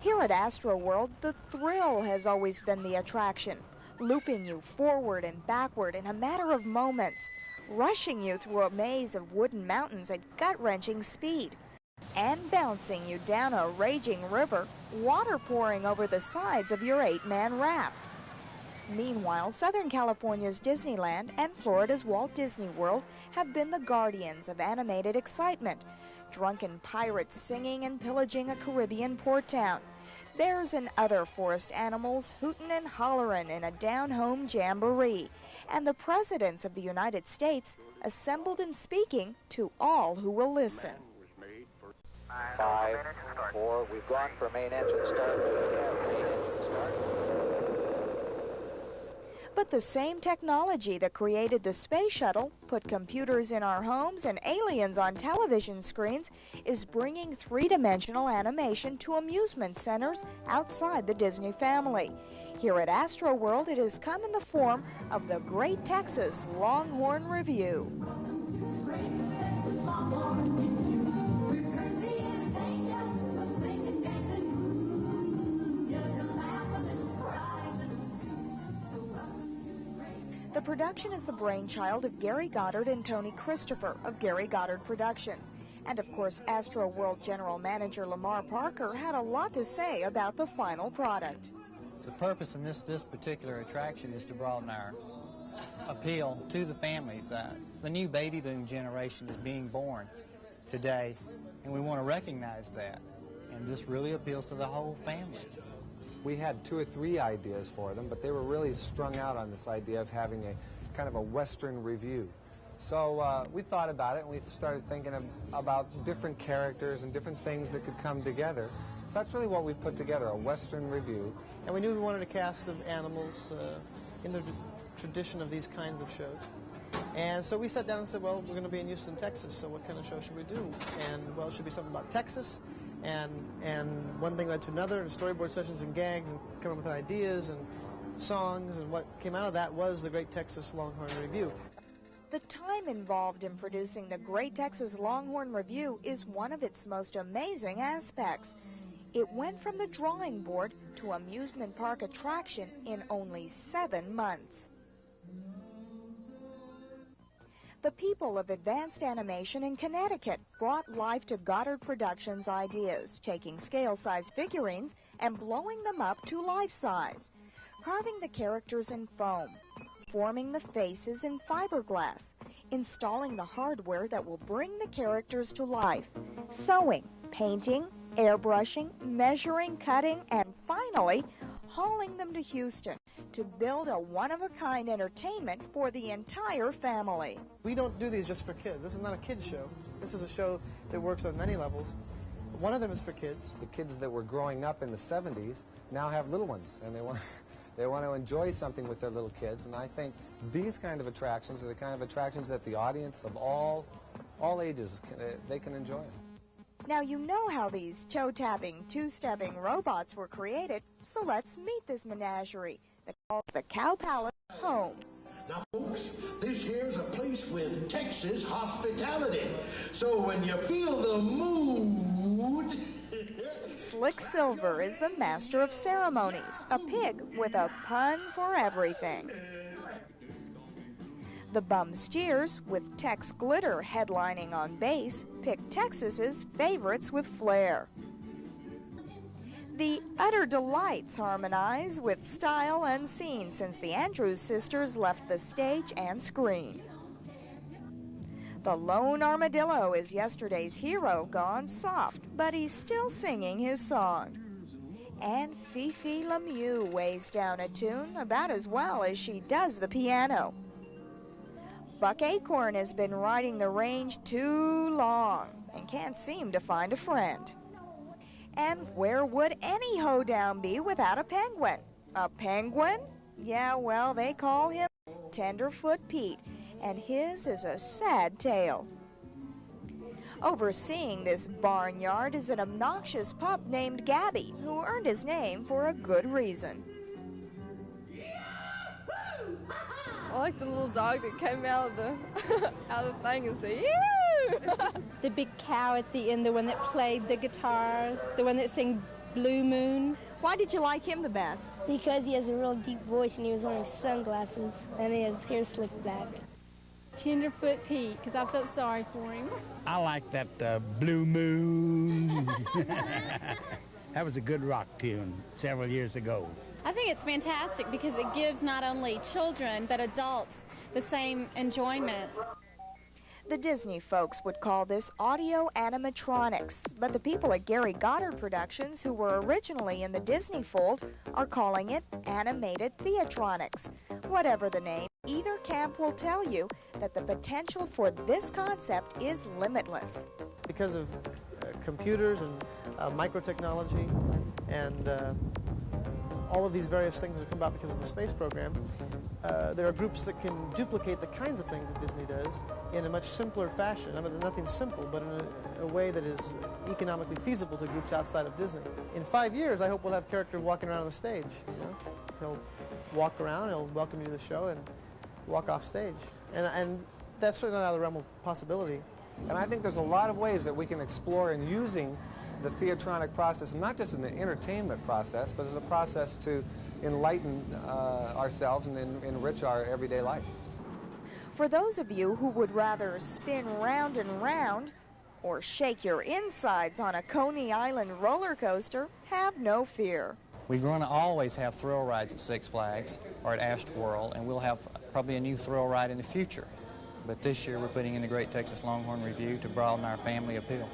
Here at Astro World, the thrill has always been the attraction, looping you forward and backward in a matter of moments, rushing you through a maze of wooden mountains at gut-wrenching speed, and bouncing you down a raging river, water pouring over the sides of your 8-man raft. Meanwhile, Southern California's Disneyland and Florida's Walt Disney World have been the guardians of animated excitement, drunken pirates singing and pillaging a Caribbean port town, bears and other forest animals hootin' and hollerin' in a down-home jamboree, and the presidents of the United States assembled and speaking to all who will listen. 5, 4, we've gone for main engine start. Main engine start. But the same technology that created the space shuttle, put computers in our homes and aliens on television screens, is bringing three-dimensional animation to amusement centers outside the Disney family. Here at Astro World, it has come in the form of the Great Texas Longhorn Revue. Welcome to the Great Texas Longhorn Revue. We're currently entertained, we'll sing and dance and move. You to laugh a little, cry a little too. So welcome to the Great. The production is the brainchild of Gary Goddard and Tony Christopher of Gary Goddard Productions. And of course, Astro World General Manager Lamar Parker had a lot to say about the final product. The purpose in this particular attraction is to broaden our appeal to the families. The new baby boom generation is being born today, and we want to recognize that. And this really appeals to the whole family. We had 2 or 3 ideas for them, but they were really strung out on this idea of having a kind of a Western review. So we thought about it, and we started thinking about different characters and different things that could come together. So that's really what we put together, a Western review. And we knew we wanted a cast of animals in the tradition of these kinds of shows. And so we sat down and said, well, we're going to be in Houston, Texas, so what kind of show should we do? And, well, it should be something about Texas. And one thing led to another, and storyboard sessions and gags, and coming up with ideas and songs. And what came out of that was the Great Texas Longhorn Revue. The time involved in producing the Great Texas Longhorn Revue is one of its most amazing aspects. It went from the drawing board to amusement park attraction in only 7 months. The people of Advanced Animation in Connecticut brought life to Goddard Productions' ideas, taking scale-size figurines and blowing them up to life-size, carving the characters in foam, forming the faces in fiberglass, installing the hardware that will bring the characters to life, sewing, painting, airbrushing, measuring, cutting, and finally, hauling them to Houston to build a one-of-a-kind entertainment for the entire family. We don't do these just for kids. This is not a kids show. This is a show that works on many levels. One of them is for kids. The kids that were growing up in the 70s now have little ones, and they want to enjoy something with their little kids, and I think these kind of attractions are the kind of attractions that the audience of all ages, they can enjoy. Now you know how these toe-tapping, two-stepping robots were created, so let's meet this menagerie that calls the Cow Palace home. Now, folks, this here's a place with Texas hospitality, so when you feel the mood... Slick Silver is the master of ceremonies, a pig with a pun for everything. The Bum Steers, with Tex Glitter headlining on bass, pick Texas's favorites with flair. The Utter Delights harmonize with style unseen since the Andrews sisters left the stage and screen. The Lone Armadillo is yesterday's hero gone soft, but he's still singing his song. And Fifi Lemieux weighs down a tune about as well as she does the piano. Buck Acorn has been riding the range too long and can't seem to find a friend. And where would any hoedown be without a penguin? A penguin? Yeah, well, they call him Tenderfoot Pete, and his is a sad tale. Overseeing this barnyard is an obnoxious pup named Gabby, who earned his name for a good reason. I like the little dog that came out of the thing and said, "Yoo!" The big cow at the end, the one that played the guitar, the one that sang Blue Moon. Why did you like him the best? Because he has a real deep voice and he was wearing sunglasses and his hair slicked back. Tenderfoot Pete, because I felt sorry for him. I like that Blue Moon. That was a good rock tune several years ago. I think it's fantastic because it gives not only children but adults the same enjoyment. The Disney folks would call this audio animatronics, but the people at Gary Goddard Productions, who were originally in the Disney fold, are calling it animated theatronics. Whatever the name, either camp will tell you that the potential for this concept is limitless. Because of computers and microtechnology and all of these various things that come about because of the space program, there are groups that can duplicate the kinds of things that Disney does in a much simpler fashion. I mean, there's nothing simple, but in a way that is economically feasible to groups outside of Disney. In 5 years, I hope we'll have character walking around on the stage. You know? He'll walk around, he'll welcome you to the show, and walk off stage. And that's certainly not out of the realm of possibility. And I think there's a lot of ways that we can explore in using the theatronic process, not just as an entertainment process, but as a process to enlighten ourselves and enrich our everyday life. For those of you who would rather spin round and round or shake your insides on a Coney Island roller coaster, have no fear. We're going to always have thrill rides at Six Flags or at Astro World, and we'll have probably a new thrill ride in the future. But this year we're putting in the Great Texas Longhorn Revue to broaden our family appeal.